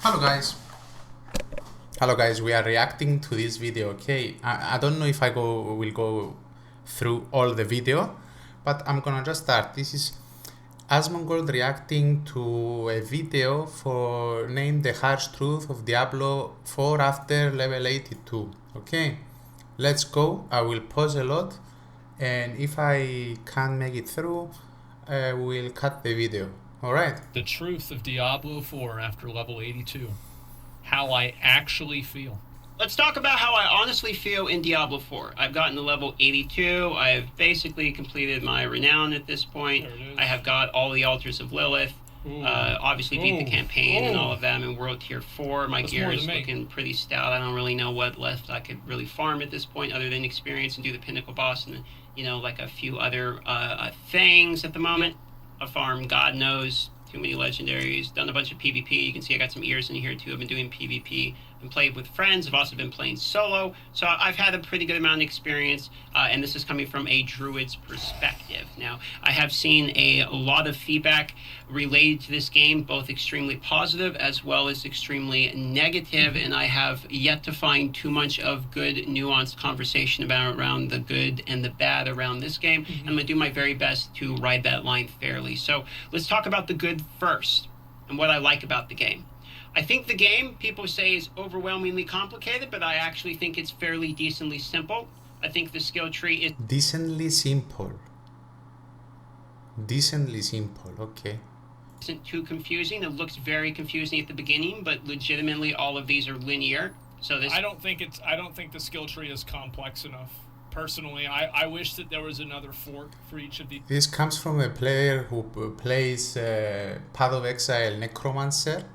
Hello guys. Hello guys, we are reacting to this video, okay? I don't know if will go through all the video, but I'm gonna just start. This is Asmongold reacting to a video for named The Harsh Truth of Diablo 4 after level 82, okay? Let's go. I will pause a lot, and if I can't make it through, we'll cut the video. Alright? The truth of Diablo 4 after level 82. How I actually feel. Let's talk about how I honestly feel in Diablo 4. I've gotten to level 82. I've basically completed my renown at this point. I have got all the altars of Lilith. Obviously beat the campaign and all of that. I'm in world tier 4. My gear is looking pretty stout. I don't really know what left I could really farm at this point other than experience and do the pinnacle boss and, like a few other things at the moment. I farmed, God knows, too many legendaries, done a bunch of PvP. You can see I got some ears in here too. I've been doing PvP and played with friends. I've also been playing solo. So I've had a pretty good amount of experience, and this is coming from a druid's perspective. Now, I have seen a lot of feedback related to this game, both extremely positive as well as extremely negative, and I have yet to find too much of good nuanced conversation around the good and the bad around this game. I'm going to do my very best to ride that line fairly. So let's talk about the good first and what I like about the game. I think the game, people say, is overwhelmingly complicated, but I actually think it's fairly decently simple. I think the skill tree is decently simple. Decently simple, okay. Isn't too confusing. It looks very confusing at the beginning, but legitimately all of these are linear. So this I don't think the skill tree is complex enough. Personally, I wish that there was another fork for each of these. This comes from a player who plays Path of Exile Necromancer.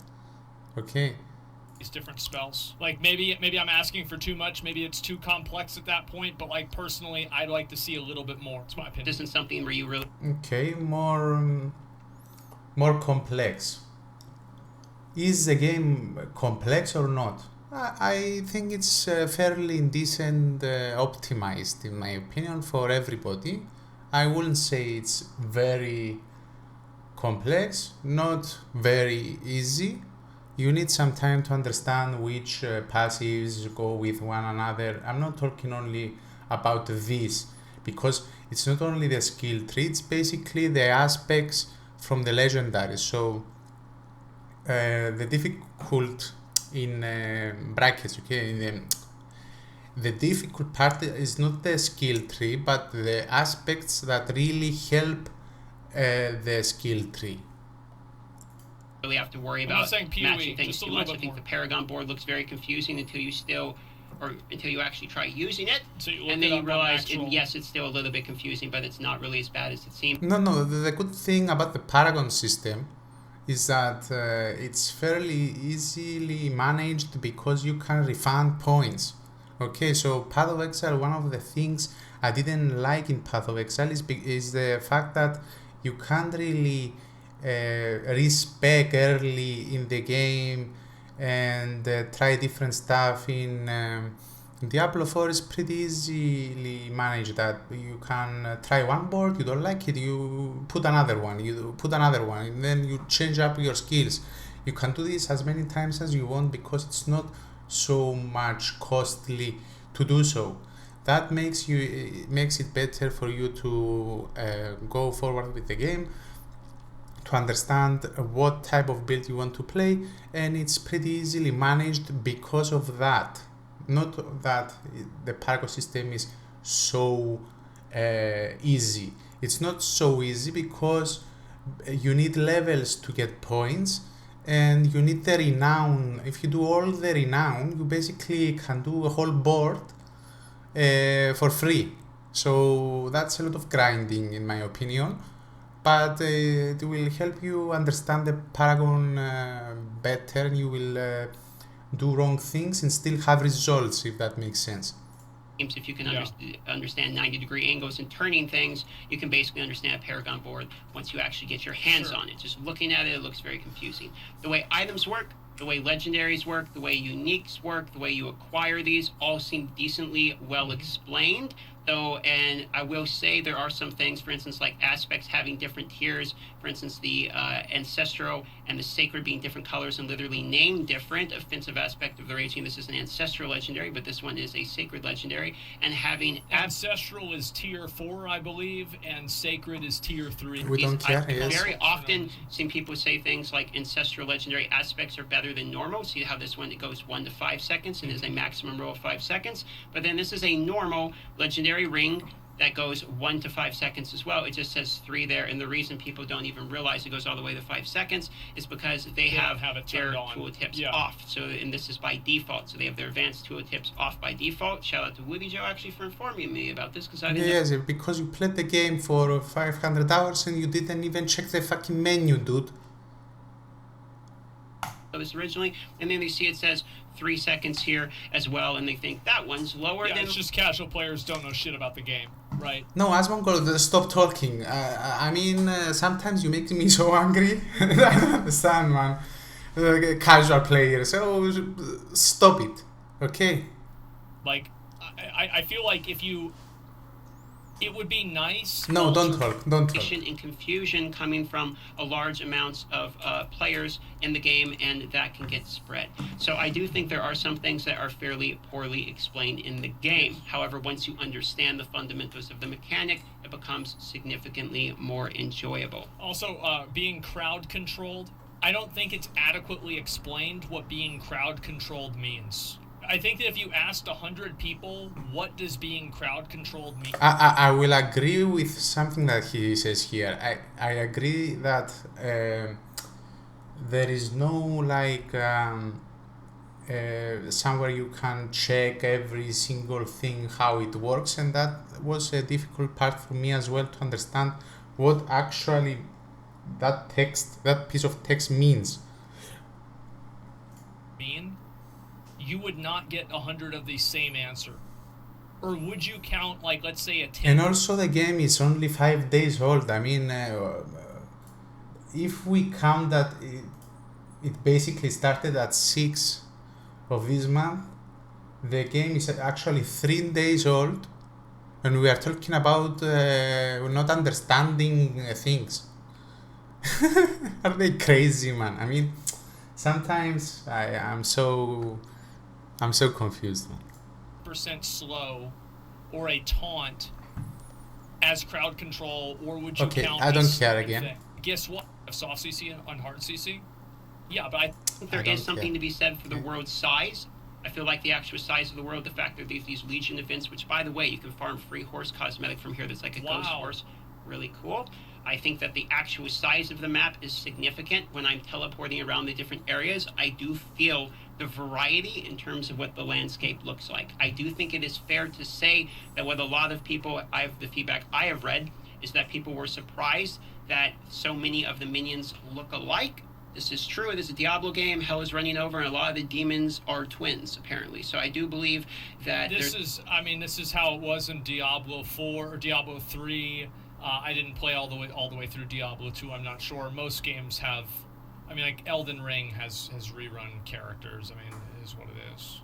Okay. These different spells. Like maybe I'm asking for too much. Maybe it's too complex at that point. But like personally, I'd like to see a little bit more. It's my opinion. This isn't something where you really okay, more complex. Is the game complex or not? I think it's fairly decent, optimized in my opinion for everybody. I wouldn't say it's very complex, not very easy. You need some time to understand which passives go with one another. I'm not talking only about this, because it's not only the skill tree, it's basically the aspects from the legendary. So the difficult in brackets, okay, the difficult part is not the skill tree, but the aspects that really help the skill tree. Really have to worry about matching things too much. I think the Paragon board looks very confusing until you actually try using it, and then you realize, yes, it's still a little bit confusing, but it's not really as bad as it seems. No, the good thing about the Paragon system is that it's fairly easily managed because you can refund points. Okay, so Path of Exile, one of the things I didn't like in Path of Exile is the fact that you can't really respec early in the game and try different stuff. In Diablo 4 is pretty easily managed, that you can try one board, you don't like it, you put another one, and then you change up your skills. You can do this as many times as you want because it's not so much costly to do so. That makes it better for you to go forward with the game, to understand what type of build you want to play, and it's pretty easily managed because of that. Not that the Paragon system is so easy. It's not so easy because you need levels to get points, and you need the renown. If you do all the renown, you basically can do a whole board for free. So that's a lot of grinding in my opinion. But it will help you understand the Paragon better, and you will do wrong things and still have results, if that makes sense. If you can understand 90-degree angles and turning things, you can basically understand a Paragon board once you actually get your hands on it. Just looking at it, it looks very confusing. The way items work, the way legendaries work, the way uniques work, the way you acquire these all seem decently well explained. So, and I will say there are some things, for instance, like aspects having different tiers. For instance, the ancestral and the sacred being different colors and literally named different. Offensive aspect of the raging. This is an ancestral legendary, but this one is a sacred legendary. And having ancestral is tier 4, I believe, and sacred is tier 3. We don't care. I've very often seen people say things like ancestral legendary aspects are better than normal. See how this one, it goes 1 to 5 seconds and is a maximum roll of 5 seconds. But then this is a normal legendary ring that goes 1 to 5 seconds as well. It just says 3 there, and the reason people don't even realize it goes all the way to 5 seconds is because they have their tooltips off. So, and this is by default. So they have their advanced tooltips off by default. Shout out to Woody Joe actually for informing me about this, because I didn't. Yes, because you played the game for 500 hours and you didn't even check the fucking menu, dude. This originally, and then they see it says 3 seconds here as well, and they think that one's lower than. It's just casual players don't know shit about the game, right? No, Asmongold, stop talking. I mean, sometimes you make me so angry. I don't understand, man. Casual players, so stop it, okay? Like, I feel like if you. It would be nice. No, don't talk. And confusion coming from a large amounts of players in the game, and that can get spread. So I do think there are some things that are fairly poorly explained in the game. However, once you understand the fundamentals of the mechanic, it becomes significantly more enjoyable. Also, being crowd controlled, I don't think it's adequately explained what being crowd controlled means. I think that if you asked 100 people, what does being crowd controlled mean? I will agree with something that he says here. I agree that there is no like somewhere you can check every single thing how it works, and that was a difficult part for me as well to understand what actually that piece of text means. You would not get 100 of the same answer. Or would you count, like, let's say a 10? And also the game is only 5 days old. I mean, if we count that it basically started at 6 of this month, the game is actually 3 days old, and we are talking about not understanding things. Are they crazy, man? I mean, sometimes I'm so confused. Percent slow, or a taunt as crowd control, or would you count? I don't care again. Guess what? Soft CC on hard CC? Yeah, but I think there is something to be said for the world's size. I feel like the actual size of the world, the fact that there's these Legion events, which, by the way, you can farm free horse cosmetic from here that's like a ghost horse. Really cool. I think that the actual size of the map is significant. When I'm teleporting around the different areas, I do feel the variety in terms of what the landscape looks like. I do think it is fair to say that what a lot of people, the feedback I have read, is that people were surprised that so many of the minions look alike. This is true. It is a Diablo game. Hell is running over, and a lot of the demons are twins, apparently. So I do believe that this is how it was in Diablo 4 or Diablo 3. I didn't play all the way through Diablo 2. I'm not sure. Most games have, like Elden Ring has rerun characters. It is what it is.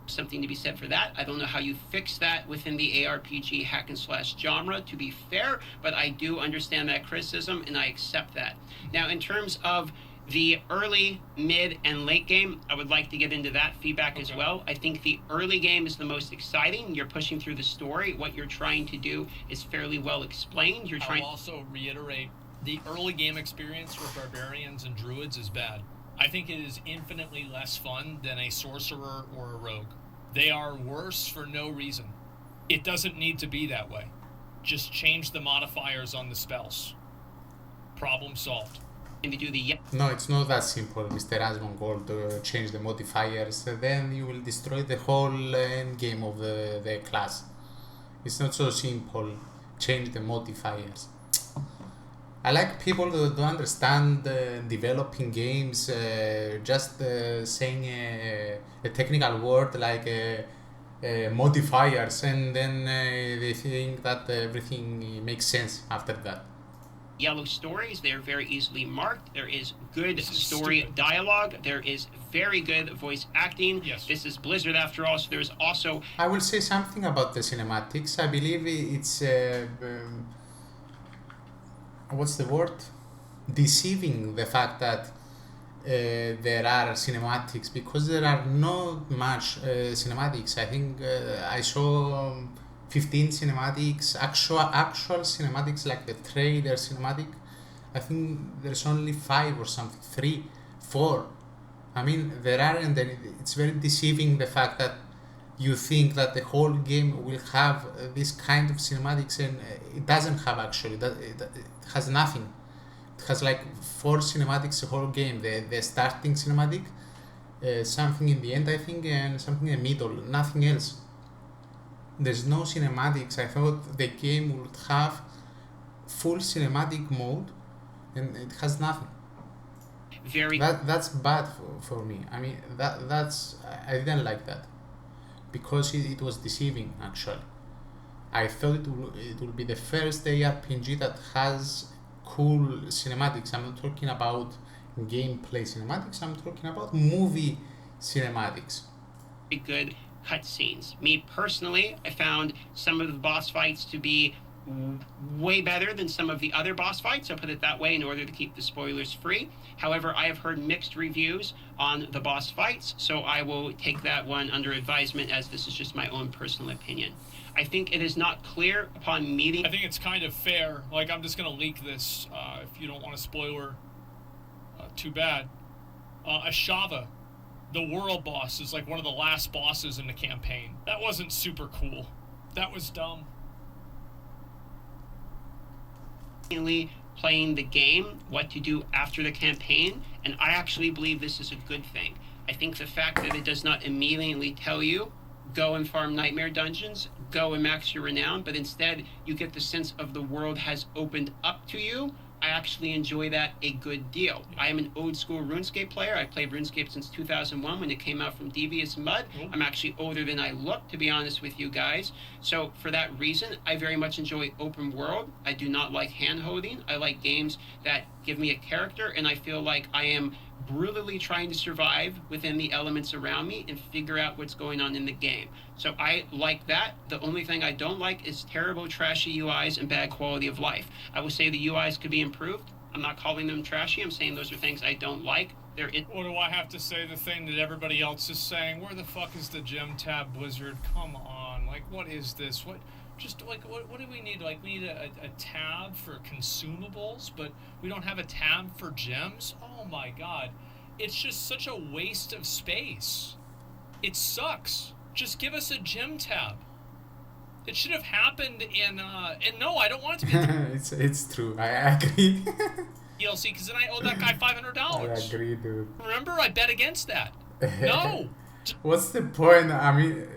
Something to be said for that. I don't know how you fix that within the ARPG hack and slash genre, to be fair, but I do understand that criticism, and I accept that. Now, in terms of the early, mid, and late game, I would like to get into that feedback as well. I think the early game is the most exciting. You're pushing through the story. What you're trying to do is fairly well explained. I'll also reiterate, the early game experience for barbarians and druids is bad. I think it is infinitely less fun than a sorcerer or a rogue. They are worse for no reason. It doesn't need to be that way. Just change the modifiers on the spells. Problem solved. No, it's not that simple, Mr. Asmongold. Change the modifiers, then you will destroy the whole end game of the class. It's not so simple. Change the modifiers. I like people that don't understand developing games, just saying a technical word like modifiers, and then they think that everything makes sense after that. Yellow stories, they're very easily marked. There is good story dialogue. There is very good voice acting. Yes. This is Blizzard after all, so there's also... I will say something about the cinematics. I believe it's what's the word? Deceiving the fact that there are cinematics, because there are not much cinematics. I think I saw 15 cinematics, actual cinematics, like the trailer cinematic. I think there's only 5 or something, 3, 4. I mean, there aren't any. It's very deceiving the fact that you think that the whole game will have this kind of cinematics, and it doesn't have actually. It has nothing. It has like 4 cinematics the whole game. The starting cinematic, something in the end, I think, and something in the middle. Nothing else. There's no cinematics. I thought the game would have full cinematic mode, and it has nothing. That's bad for me. I mean, I didn't like that, because it was deceiving actually. I thought it will be the first ARPG that has cool cinematics. I'm not talking about gameplay cinematics, I'm talking about movie cinematics. Good cutscenes. Me personally, I found some of the boss fights to be way better than some of the other boss fights, I'll put it that way, in order to keep the spoilers free. However, I have heard mixed reviews on the boss fights, so I will take that one under advisement, as this is just my own personal opinion. I think it is not clear upon meeting... I think it's kind of fair. Like, I'm just going to leak this. If you don't want a spoiler, too bad. Ashava, the world boss, is like one of the last bosses in the campaign. That wasn't super cool. That was dumb. Playing the game, what to do after the campaign, and I actually believe this is a good thing. I think the fact that it does not immediately tell you, go and farm nightmare dungeons, go and max your renown, but instead you get the sense of the world has opened up to you, I actually enjoy that a good deal. I am an old school RuneScape player. I played RuneScape since 2001 when it came out from Devious Mud. I'm actually older than I look, to be honest with you guys. So for that reason, I very much enjoy open world. I do not like hand-holding. I like games that give me a character, and I feel like I am brutally trying to survive within the elements around me and figure out what's going on in the game. So I like that. The only thing I don't like is terrible, trashy UIs and bad quality of life. I will say the UIs could be improved. I'm not calling them trashy. I'm saying those are things I don't like. Or do I have to say the thing that everybody else is saying? Where the fuck is the gem tab, Blizzard? Come on. Like, what is this? What do we need? Like, we need a tab for consumables, but we don't have a tab for gems? Oh my god. It's just such a waste of space. It sucks. Just give us a gem tab. It should have happened in, and no, I don't want it to be... it's true. I agree. DLC, because then I owe that guy $500. I agree, dude. Remember, I bet against that. No. What's the point? I mean,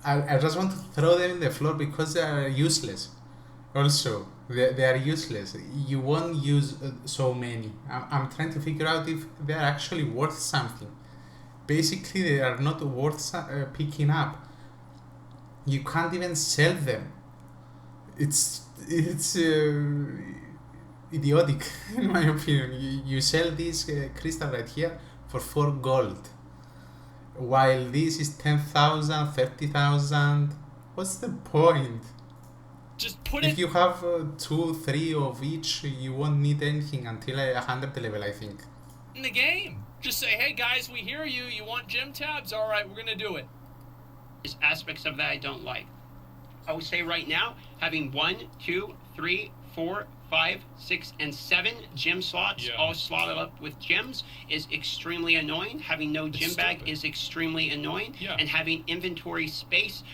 I just want to throw them in the floor because they are useless. Also, they are useless. You won't use so many. I'm trying to figure out if they are actually worth something. Basically, they are not worth picking up. You can't even sell them. It's idiotic, in my opinion. You sell this crystal right here for 4 gold, while this is 10,000, 30,000. What's the point? Just put If you have 2, 3 of each, you won't need anything until 100 level, I think. In the game. Just say, hey guys, we hear you. You want gem tabs? All right, we're going to do it. There's aspects of that I don't like. I would say right now, having 1, 2, 3, 4, 5, 6, and 7 gem slots all slotted up with gems is extremely annoying. Having no gem bag is extremely annoying. And having inventory space,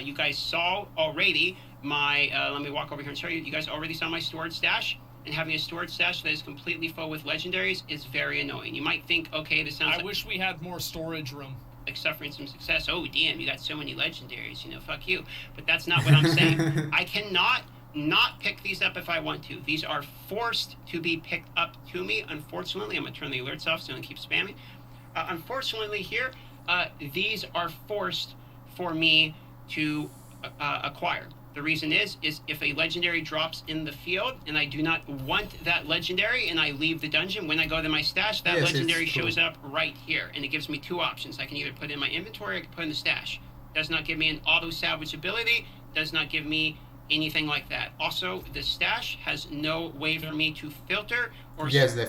you guys saw already my, let me walk over here and show you. You guys already saw my storage stash. And having a storage stash that is completely full with legendaries is very annoying. You might think, okay, this sounds I wish we had more storage room. Like suffering some success. Oh, damn, you got so many legendaries, you know, fuck you. But that's not what I'm saying. I cannot not pick these up if I want to. These are forced to be picked up to me. Unfortunately, I'm going to turn the alerts off so I don't keep spamming. Unfortunately here, these are forced for me to acquire. The reason is if a legendary drops in the field and I do not want that legendary and I leave the dungeon, when I go to my stash, that legendary shows up right here. And it gives me two options. I can either put it in my inventory or I can put it in the stash. Does not give me an auto salvage ability, does not give me anything like that. Also, the stash has no way for me to filter or the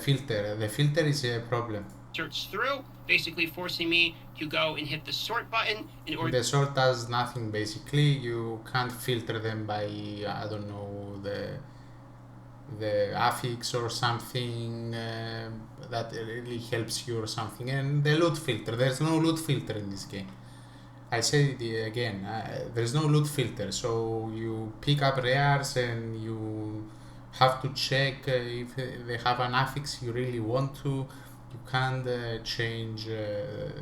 filter is a problem. Search through, basically forcing me to go and hit the sort button in order. The sort does nothing basically. You can't filter them by I don't know the affix or something that really helps you or something. And the loot filter, there's no loot filter in this game. I say it again, there's no loot filter, so you pick up rares and you have to check if they have an affix you really want to. You can't change a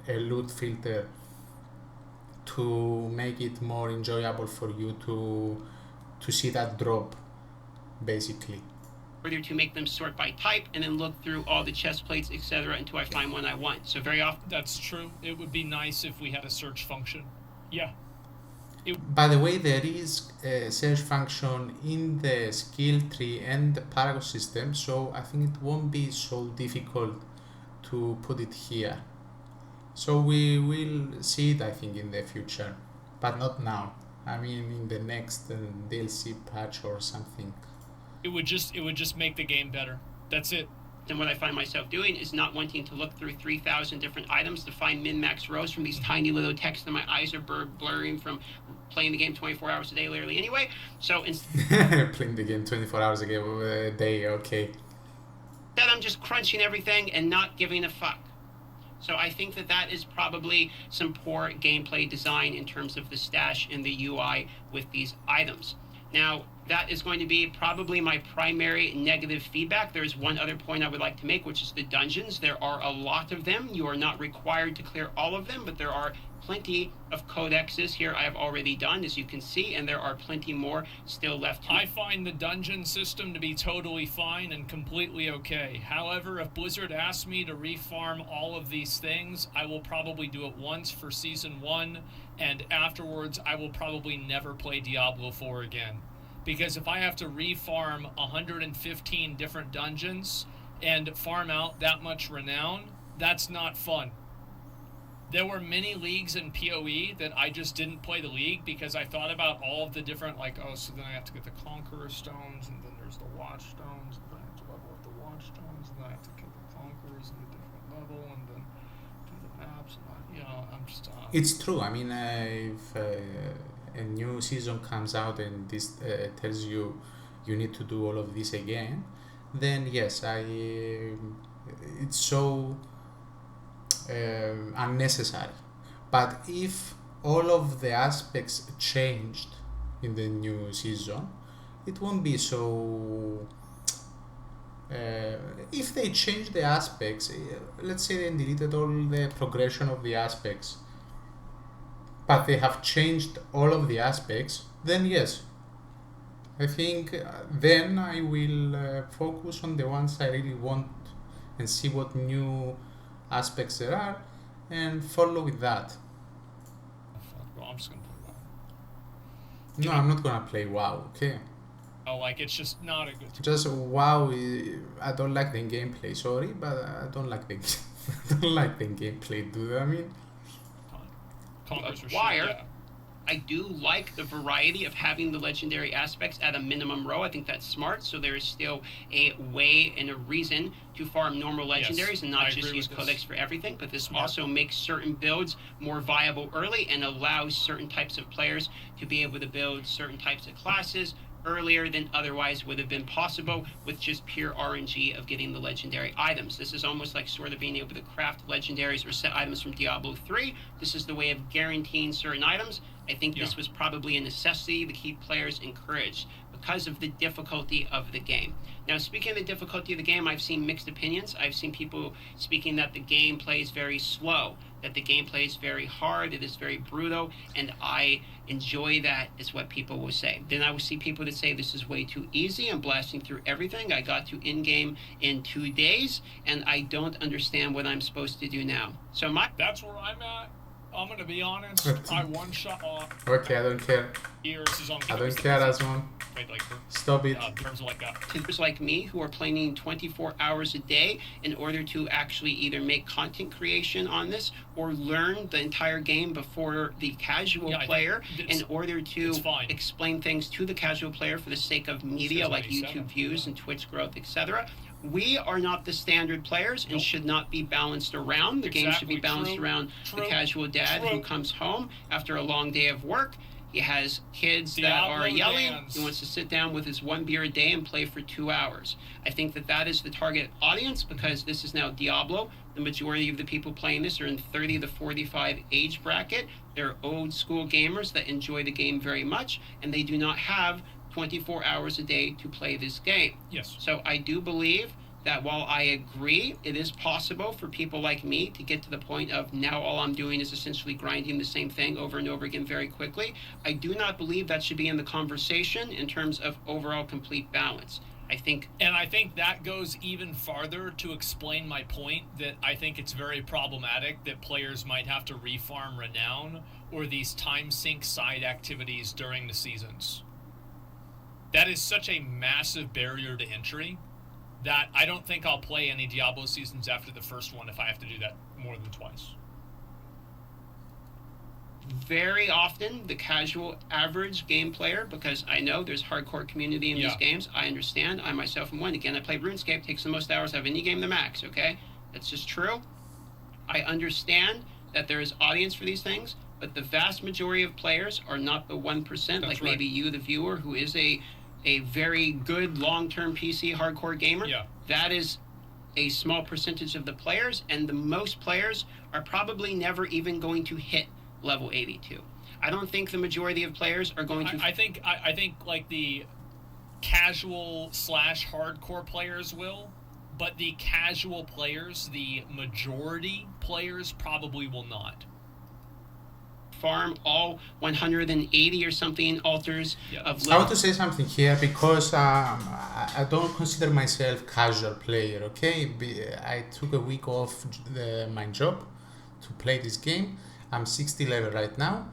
loot filter to make it more enjoyable for you to see that drop, basically. Further to make them sort by type and then look through all the chest plates, etc., until I find one I want. So very often... That's true. It would be nice if we had a search function. Yeah. By the way, there is a search function in the skill tree and the Paragon system, so I think it won't be so difficult to put it here. So we will see it, I think, in the future, but not now. I mean, in the next DLC patch or something. It would just make the game better. That's it. And what I find myself doing is not wanting to look through 3,000 different items to find min-max rows from these tiny little texts that my eyes are blurring from playing the game 24 hours a day literally anyway. So playing the game 24 hours a day, okay. That I'm just crunching everything and not giving a fuck. So I think that is probably some poor gameplay design in terms of the stash and the UI with these items. Now, that is going to be probably my primary negative feedback. There's one other point I would like to make, which is the dungeons. There are a lot of them. You are not required to clear all of them, but there are plenty of codexes here I have already done, as you can see, and there are plenty more still left. I find the dungeon system to be totally fine and completely okay. However, if Blizzard asks me to refarm all of these things, I will probably do it once for Season 1, and afterwards I will probably never play Diablo 4 again. Because if I have to refarm 115 different dungeons and farm out that much renown, that's not fun. There were many leagues in PoE that I just didn't play the league because I thought about all of the different, so then I have to get the Conqueror Stones, and then there's the Watch Stones, and then I have to level up the Watch Stones, and then I have to kill the Conquerors at a different level, and then do the maps, and I'm just... It's true. I mean, if a new season comes out and this tells you need to do all of this again, then yes, it's so unnecessary. But if all of the aspects changed in the new season, it won't be so... if they change the aspects, let's say they deleted all the progression of the aspects, but they have changed all of the aspects, then yes, I think then I will focus on the ones I really want and see what new aspects there are and follow with that. Well, I'm just gonna play WoW. No, I'm not gonna play WoW, okay? Oh, it's just not a good... Just WoW, I don't like the gameplay, sorry, but I don't like the I don't like the gameplay, dude. I mean... Wire, I do like the variety of having the legendary aspects at a minimum row. I think that's smart, so there is still a way and a reason to farm normal legendaries and not just use codex for everything, but this also makes certain builds more viable early and allows certain types of players to be able to build certain types of classes earlier than otherwise would have been possible with just pure RNG of getting the legendary items. This is almost like sort of being able to craft legendaries or set items from Diablo 3. This is the way of guaranteeing certain items. I think this was probably a necessity to keep players encouraged because of the difficulty of the game. Now, speaking of the difficulty of the game, I've seen mixed opinions. I've seen people speaking that the game plays very slow, that the gameplay is very hard, it is very brutal, and I enjoy that, is what people will say. Then I will see people that say this is way too easy, I'm blasting through everything, I got to in-game in 2 days, and I don't understand what I'm supposed to do now. So That's where I'm at. I'm gonna be honest. I one shot off. Okay, I don't care. Years is on. I don't care, Asmon. Like, Stop it. Terms like Tippers like me who are playing 24 hours a day in order to actually either make content creation on this or learn the entire game before the casual player in order to explain things to the casual player for the sake of media like YouTube views and Twitch growth, etc. We are not the standard players and should not be balanced around. The game should be balanced around the casual dad who comes home after a long day of work. He has kids that are yelling. He wants to sit down with his 1 beer a day and play for 2 hours. I think that is the target audience because this is now Diablo. The majority of the people playing this are in 30 to 45 age bracket. They're old school gamers that enjoy the game very much, and they do not have 24 hours a day to play this game. Yes. So I do believe that while I agree it is possible for people like me to get to the point of now all I'm doing is essentially grinding the same thing over and over again very quickly, I do not believe that should be in the conversation in terms of overall complete balance. I think that goes even farther to explain my point that I think it's very problematic that players might have to refarm renown or these time sink side activities during the seasons. That is such a massive barrier to entry that I don't think I'll play any Diablo seasons after the first one if I have to do that more than twice. Very often, the casual average game player, because I know there's hardcore community in these games, I understand, I myself am one. Again, I play RuneScape, takes the most hours out of any game the max, okay? That's just true. I understand that there is audience for these things, but the vast majority of players are not the 1%, like maybe you, the viewer, who is a very good long-term PC hardcore gamer. That is a small percentage of the players, and the most players are probably never even going to hit level 82. I don't think the majority of players are going to... I think like the casual / hardcore players will, but the casual players, the majority players, probably will not. Farm all 180 or something altars of I want to say something here because I don't consider myself casual player, okay? I took a week off my job to play this game. I'm 60 level right now,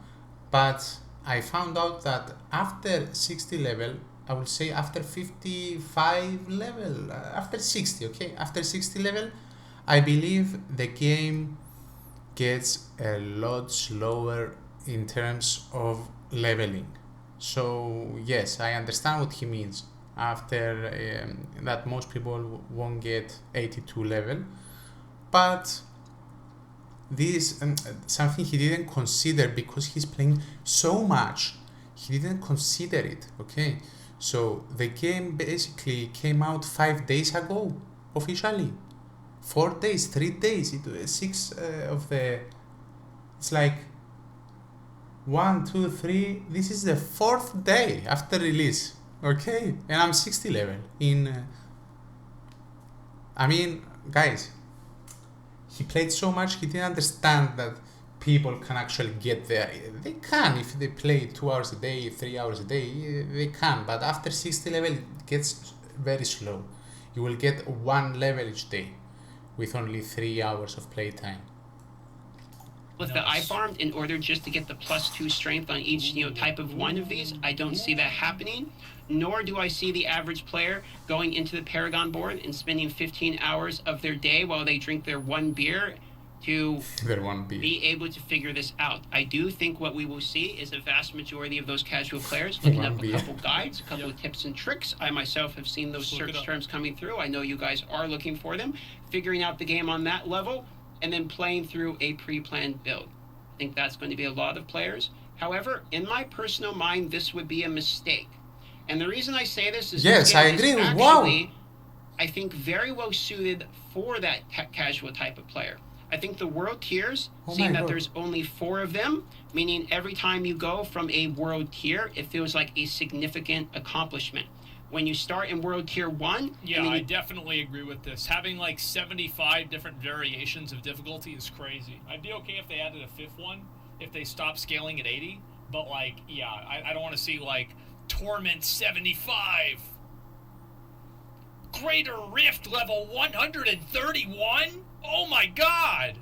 but I found out that after 60 level, I will say after 55 level, after 60, okay? After 60 level, I believe the game gets a lot slower in terms of leveling. So yes, I understand what he means after that most people won't get 82 level, but this something he didn't consider because he's playing so much. He didn't consider it, okay? So the game basically came out 5 days ago officially. 4 days, 3 days, 6 of the... It's like 1, 2, 3. This is the 4th day after release, okay? And I'm 60 level in... I mean, guys, he played so much, he didn't understand that people can actually get there. They can if they play 2 hours a day, 3 hours a day, they can. But after 60 level, it gets very slow. You will get 1 level each day with only 3 hours of playtime. That I farmed in order just to get the +2 strength on each type of one of these. I don't see that happening, nor do I see the average player going into the Paragon board and spending 15 hours of their day while they drink their 1 beer to be able to figure this out. I do think what we will see is a vast majority of those casual players looking up a couple guides, a couple of tips and tricks. I myself have seen those search terms coming through. I know you guys are looking for them, figuring out the game on that level, and then playing through a pre-planned build. I think that's going to be a lot of players. However, in my personal mind, this would be a mistake. And the reason I say this is yes, I agree. Wow. I think very well suited for that casual type of player. I think the world tiers, seeing that there's only 4 of them, meaning every time you go from a world tier, it feels like a significant accomplishment. When you start in world tier 1... Yeah, I definitely agree with this. Having like 75 different variations of difficulty is crazy. I'd be okay if they added a 5th one, if they stopped scaling at 80, but like, yeah, I don't want to see like Torment 75. Greater Rift level 131? Oh my god!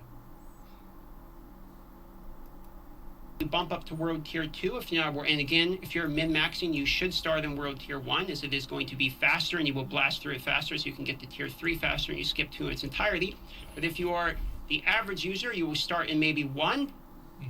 bump up to World Tier 2 if you're not, and again, if you're min-maxing, you should start in World Tier 1, as it is going to be faster, and you will blast through it faster, so you can get to Tier 3 faster, and you skip 2 in its entirety. But if you are the average user, you will start in maybe 1,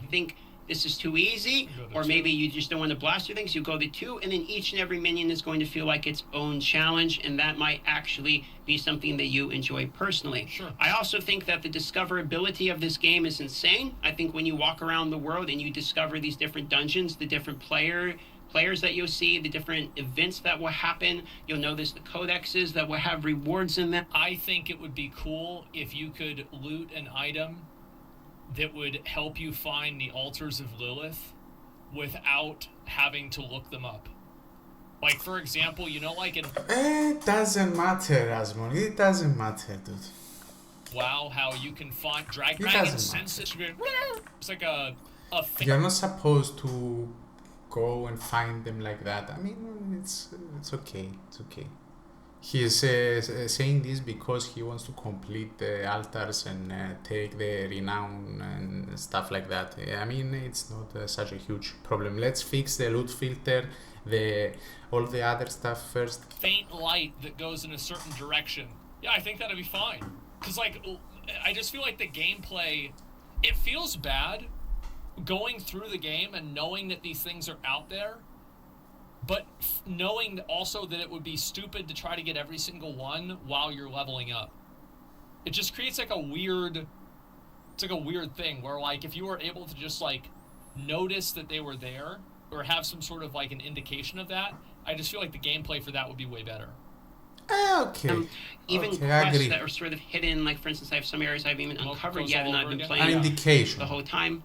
think this is too easy, or maybe you just don't want to blast through things, you go to 2, and then each and every minion is going to feel like its own challenge, and that might actually be something that you enjoy personally. Sure. I also think that the discoverability of this game is insane. I think when you walk around the world and you discover these different dungeons, the different players that you'll see, the different events that will happen, you'll notice the codexes that will have rewards in them. I think it would be cool if you could loot an item that would help you find the altars of Lilith without having to look them up. Like, for example, you know, like in It doesn't matter, Asmon. It doesn't matter, dude. WoW, how you can find Dragon doesn't Senses. It's like a thing. You're not supposed to go and find them like that. I mean, it's okay. It's okay. He is saying this because he wants to complete the altars and take the renown and stuff like that. I mean, it's not such a huge problem. Let's fix the loot filter, all the other stuff first. Faint light that goes in a certain direction. Yeah, I think that'd be fine. Because, like, I just feel like the gameplay, it feels bad going through the game and knowing that these things are out there, but knowing also that it would be stupid to try to get every single one while you're leveling up. It just creates like a weird thing where, like, if you were able to just, like, notice that they were there or have some sort of, like, an indication of that, I just feel like the gameplay for that would be way better. Okay. Even okay, quests that are sort of hidden, like, for instance, I have some areas I haven't even uncovered yet, and I've been playing an indication the whole time.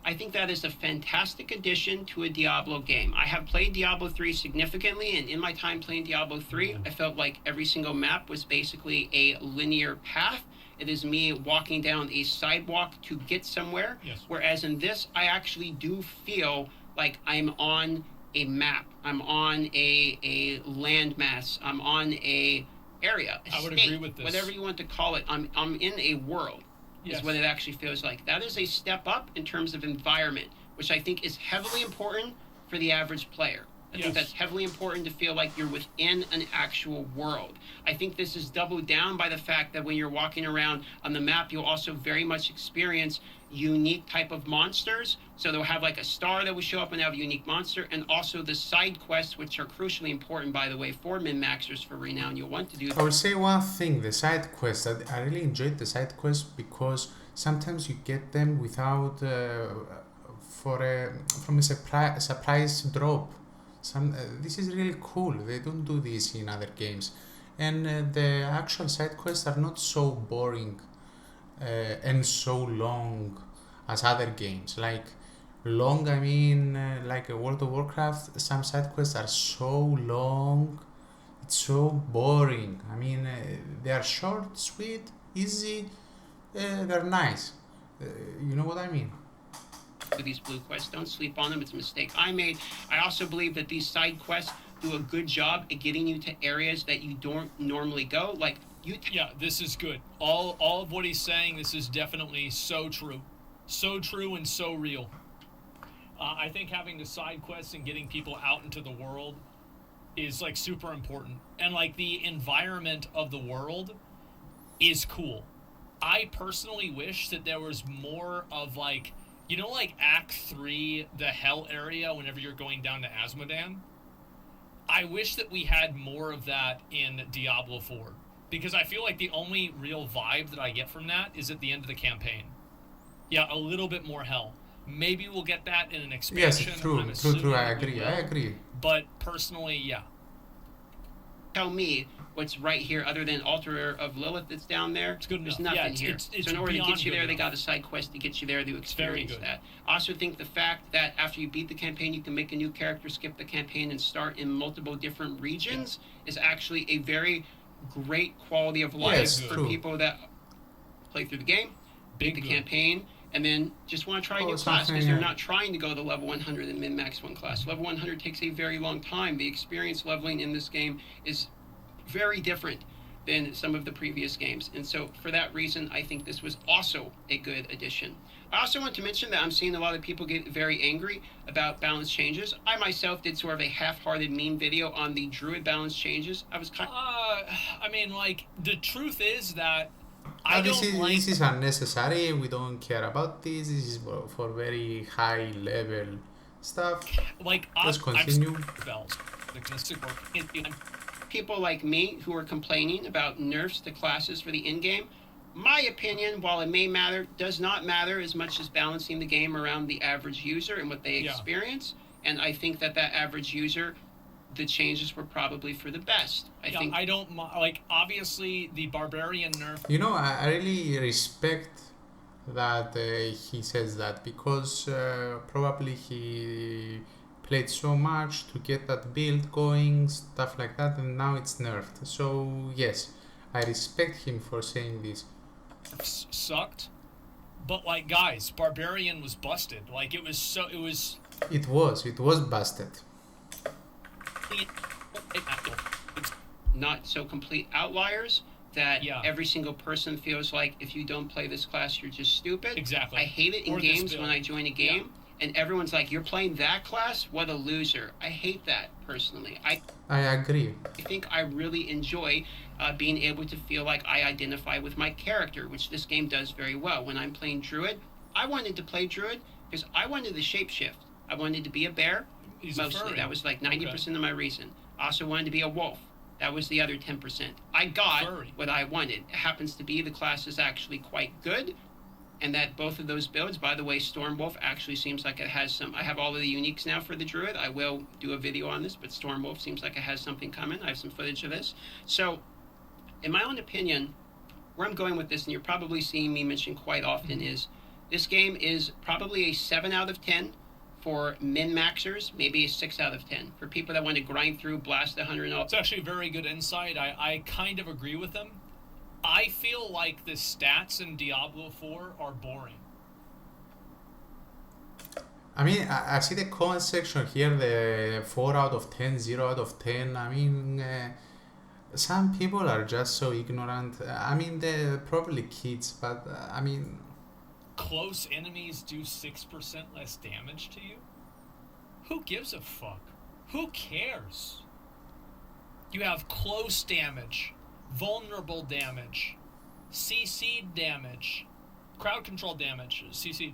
I think that is a fantastic addition to a Diablo game. I have played Diablo 3 significantly, and in my time playing Diablo 3, I felt like every single map was basically a linear path. It is me walking down a sidewalk to get somewhere, Yes. Whereas in this, I actually do feel like I'm on a map. I'm on a landmass. I'm on a area, a I would state, agree with this. whatever you want to call it. I'm in a world. Yes. Is what it actually feels like. That is a step up in terms of environment, which I think is heavily important for the average player. I think that's heavily important to feel like you're within an actual world. I think this is doubled down by the fact that when you're walking around on the map, you'll also very much experience unique type of monsters. So they'll have like a star that will show up and have a unique monster, and also the side quests, which are crucially important, by the way, for min-maxers for renown. You'll want to do I will say one thing, the side quests. I really enjoyed the side quests because sometimes you get them without from a surprise drop. This is really cool. They don't do this in other games, and the actual side quests are not so boring and so long as other games. Like long, I mean, like a World of Warcraft. Some side quests are so long. It's so boring. I mean, they are short, sweet, easy. They're nice. You know what I mean? These blue quests, don't sleep on them. It's a mistake I made. I also believe that these side quests do a good job at getting you to areas that you don't normally go. Like yeah, this is good. All of what he's saying, this is definitely so true and so real. I think having the side quests and getting people out into the world is like super important, and like the environment of the world is cool. I personally wish that there was more of, like, you know, like Act 3, the Hell area, whenever you're going down to Asmodan? I wish that we had more of that in Diablo 4. Because I feel like the only real vibe that I get from that is at the end of the campaign. Yeah, a little bit more Hell. Maybe we'll get that in an expansion. Yes, true. I agree. But personally, yeah. Tell me what's right here other than Altar of Lilith that's down there. It's good There's enough. nothing Yeah, here. it's so in order to get you there, enough. they got a side quest to get you there to experience that. I also think the fact that after you beat the campaign, you can make a new character, skip the campaign, and start in multiple different regions is actually a very great quality of life for people that play through the game, beat the campaign, and then just want to try a new class because they're not trying to go to level 100 and min-max one class. Level 100 takes a very long time. The experience leveling in this game is very different than some of the previous games. And so for that reason, I think this was also a good addition. I also want to mention that I'm seeing a lot of people get very angry about balance changes. I myself did sort of a half-hearted meme video on the Druid balance changes. I was kind I mean, like, the truth is that this is unnecessary. We don't care about this. This is for very high level stuff. Like, let's continue. People like me who are complaining about nerfs to classes for the in-game, my opinion, while it may matter, does not matter as much as balancing the game around the average user and what they experience. And I think that average user, the changes were probably for the best. I don't like, obviously the barbarian nerf. You know, I really respect that he says that, because probably he played so much to get that build going, stuff like that, and now it's nerfed. So yes, I respect him for saying this. Sucked, but like, guys, barbarian was busted. Like, it was busted. Not so complete outliers that every single person feels like if you don't play this class, you're just stupid. Exactly. I hate it in games when I join a game and everyone's like, you're playing that class? What a loser. I hate that, personally. I agree. I think I really enjoy being able to feel like I identify with my character, which this game does very well. When I'm playing Druid, I wanted to play Druid because I wanted to shapeshift. I wanted to be a bear, mostly. That was like 90% of my reason. I also wanted to be a wolf. That was the other 10%. I got what I wanted. It happens to be the class is actually quite good, and that both of those builds, by the way, Stormwolf actually seems like it has some. I have all of the uniques now for the Druid. I will do a video on this, but Stormwolf seems like it has something coming. I have some footage of this. So, in my own opinion, where I'm going with this, and you're probably seeing me mention quite often, is this game is probably a 7 out of 10 for min-maxers, maybe a 6 out of 10. For people that want to grind through, blast 100 and all. It's actually very good insight. I kind of agree with them. I feel like the stats in Diablo 4 are boring. I mean, I see the comment section here, the 4 out of 10, 0 out of 10. I mean, some people are just so ignorant. I mean, they're probably kids, but I mean... Close enemies do 6% less damage to you? Who gives a fuck? Who cares? You have close damage, vulnerable damage, CC'd damage, crowd control damage, CC'd,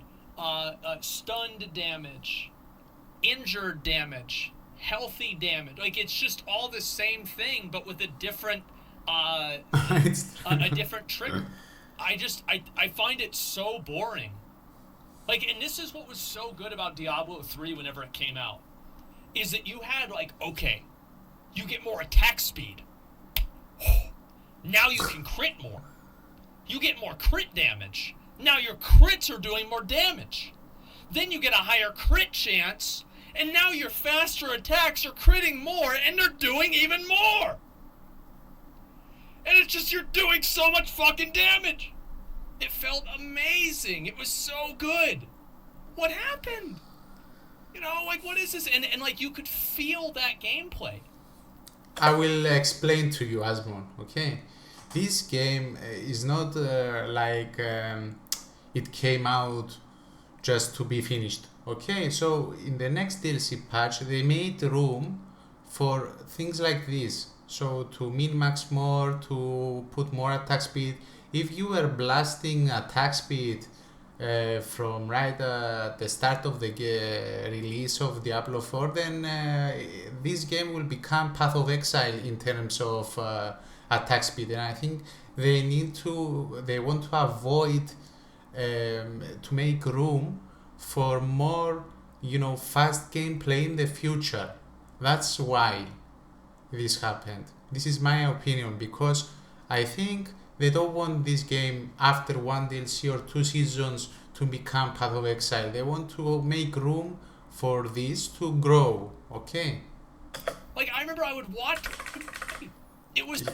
stunned damage, injured damage, healthy damage. Like, it's just all the same thing, but with a different, a different trigger. I find it so boring. Like, and this is what was so good about Diablo 3 whenever it came out, is that you had, like, okay, you get more attack speed. Now you can crit more. You get more crit damage. Now your crits are doing more damage. Then you get a higher crit chance, and now your faster attacks are critting more, and they're doing even more. And it's just, you're doing so much fucking damage. It felt amazing. It was so good. What happened? You know, like, what is this? And like, you could feel that gameplay. I will explain to you, Asmon, okay? This game is not it came out just to be finished, okay? So in the next DLC patch, they made room for things like this. So to min-max more, to put more attack speed. If you were blasting attack speed from right at the start of the release of Diablo 4, then this game will become Path of Exile in terms of attack speed. And I think they want to avoid to make room for more, fast gameplay in the future. That's why this happened. This is my opinion, because I think they don't want this game after one DLC or 2 seasons to become Path of Exile. They want to make room for this to grow, okay? Like, I remember I would watch... It was...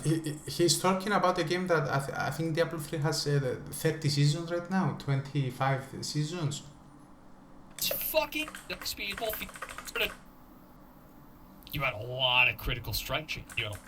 He's talking about a game that I think Diablo 3 has 30 seasons right now, 25 seasons. It's fucking speed. You had a lot of critical strike. You had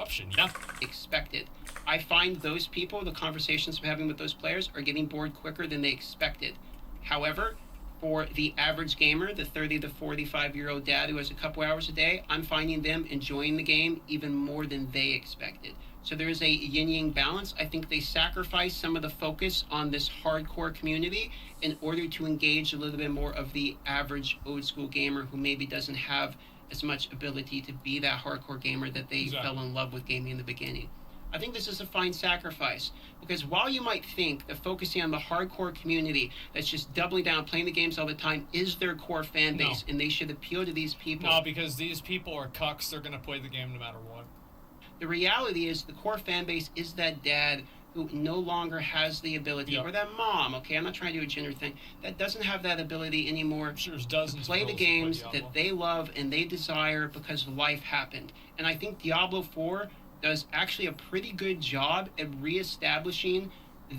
Corruption, yeah. Expected. I find those people, the conversations I'm having with those players, are getting bored quicker than they expected. However, for the average gamer, the 30 to 45-year-old dad who has a couple hours a day, I'm finding them enjoying the game even more than they expected. So there is a yin-yang balance. I think they sacrifice some of the focus on this hardcore community in order to engage a little bit more of the average old school gamer who maybe doesn't have as much ability to be that hardcore gamer that they fell in love with gaming in the beginning. I think this is a fine sacrifice, because while you might think that focusing on the hardcore community that's just doubling down, playing the games all the time, is their core fan base, and they should appeal to these people. No, because these people are cucks. They're going to play the game no matter what. The reality is the core fan base is that dad who no longer has the ability, or that mom, okay, I'm not trying to do a gender thing, that doesn't have that ability anymore to play the games that they love and they desire because life happened. And I think Diablo 4 does actually a pretty good job at reestablishing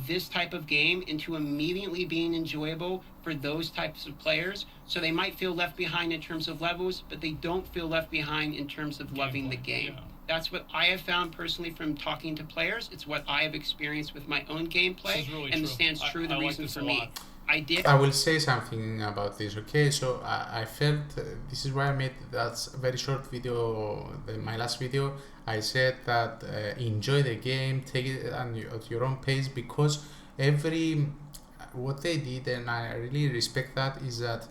this type of game into immediately being enjoyable for those types of players. So they might feel left behind in terms of levels, but they don't feel left behind in terms of loving the game. Yeah. That's what I have found personally from talking to players. It's what I have experienced with my own gameplay, really and it stands true. The reason for me, I will say something about this. Okay, so I felt this is why I made that very short video, my last video. I said that enjoy the game, take it at your own pace, because what they did, and I really respect that, is that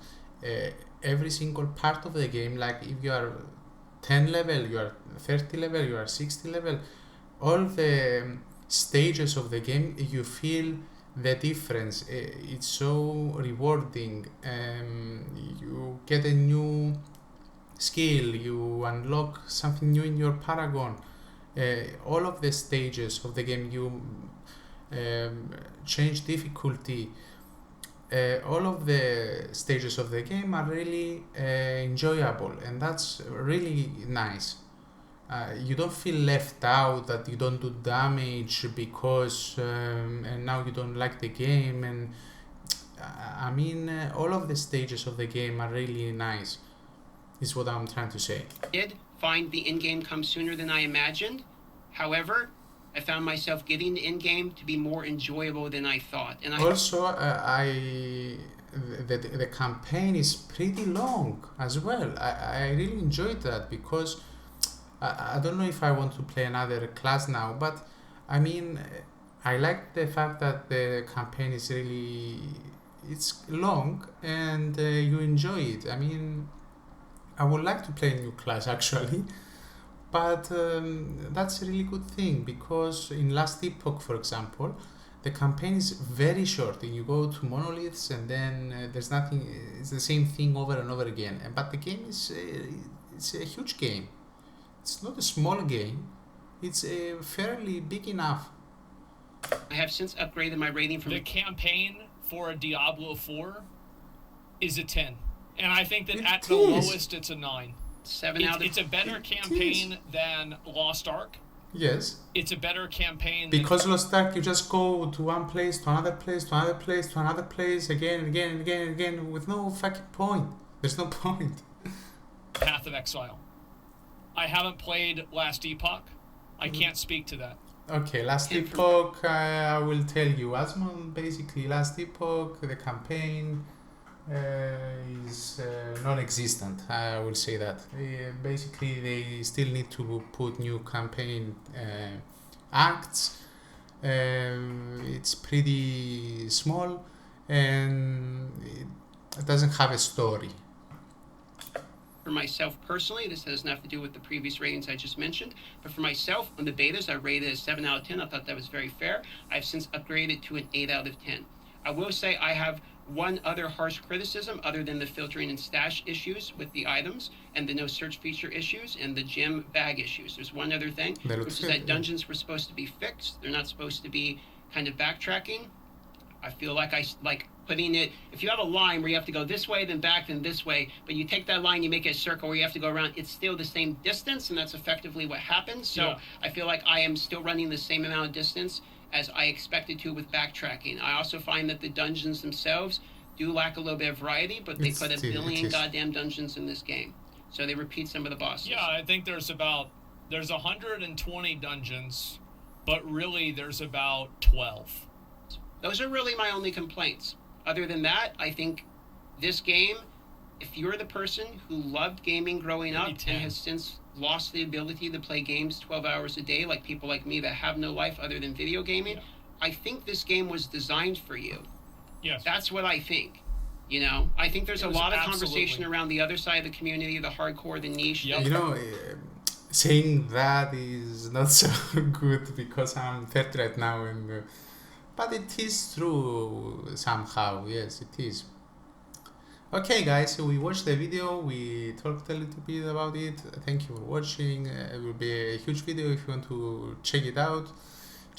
every single part of the game, like if you are 10 level, you are 30 level, you are 60 level, all the stages of the game, you feel the difference. It's so rewarding. You get a new skill, you unlock something new in your paragon. All of the stages of the game, you change difficulty. All of the stages of the game are really enjoyable, and that's really nice. You don't feel left out, that you don't do damage because and now you don't like the game. And I mean, all of the stages of the game are really nice, is what I'm trying to say. Did find the end game come sooner than I imagined. However, I found myself getting the end game to be more enjoyable than I thought. And also, the campaign is pretty long as well. I really enjoyed that, because I don't know if I want to play another class now, but I mean, I like the fact that the campaign is it's long and you enjoy it. I mean, I would like to play a new class actually. But that's a really good thing, because in Last Epoch, for example, the campaign is very short, and you go to monoliths, and then there's nothing. It's the same thing over and over again. But the game is it's a huge game. It's not a small game. It's fairly big enough. I have since upgraded my rating from the campaign for a Diablo 4 is a 10, and I think that at the lowest it's a 9. 7 out of. It's a better campaign than Lost Ark. Yes. It's a better campaign because Lost Ark, you just go to one place, to another place, to another place, to another place, again and again and again and again, with no fucking point. There's no point. Path of Exile. I haven't played Last Epoch. I can't speak to that. Okay, Last Epoch, I will tell you. Asmon, basically, Last Epoch, the campaign is non-existent. I will say that. Basically, they still need to put new campaign acts. It's pretty small, and it doesn't have a story. For myself personally, this has nothing to do with the previous ratings I just mentioned, but for myself, on the betas, I rated it a 7 out of 10. I thought that was very fair. I've since upgraded to an 8 out of 10. I will say I have one other harsh criticism, other than the filtering and stash issues with the items, and the no search feature issues, and the gem bag issues. There's one other thing, which is that dungeons were supposed to be fixed. They're not supposed to be kind of backtracking. I feel like putting it, if you have a line where you have to go this way, then back, then this way, but you take that line, you make it a circle where you have to go around, it's still the same distance, and that's effectively what happens. So I feel like I am still running the same amount of distance as I expected to with backtracking. I also find that the dungeons themselves do lack a little bit of variety, but they put a billion goddamn dungeons in this game. So they repeat some of the bosses. Yeah, I think there's about There's 120 dungeons, but really there's about 12. Those are really my only complaints. Other than that, I think this game, if you're the person who loved gaming growing up and has since lost the ability to play games 12 hours a day, like people like me that have no life other than video gaming, yeah. I think this game was designed for you. Yes. That's what I think. You know, I think there's a lot of conversation around the other side of the community, the hardcore, the niche. Yep. You know, saying that is not so good because I'm 30 right now, and but it is true somehow. Yes, it is. Okay, guys, so we watched the video, we talked a little bit about it. Thank you for watching. It will be a huge video if you want to check it out.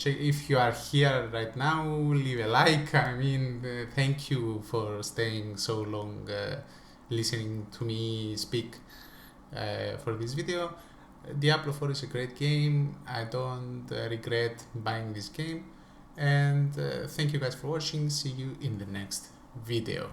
If you are here right now, leave a like. I mean, thank you for staying so long listening to me speak for this video. Diablo 4 is a great game. I don't regret buying this game. And thank you guys for watching. See you in the next video.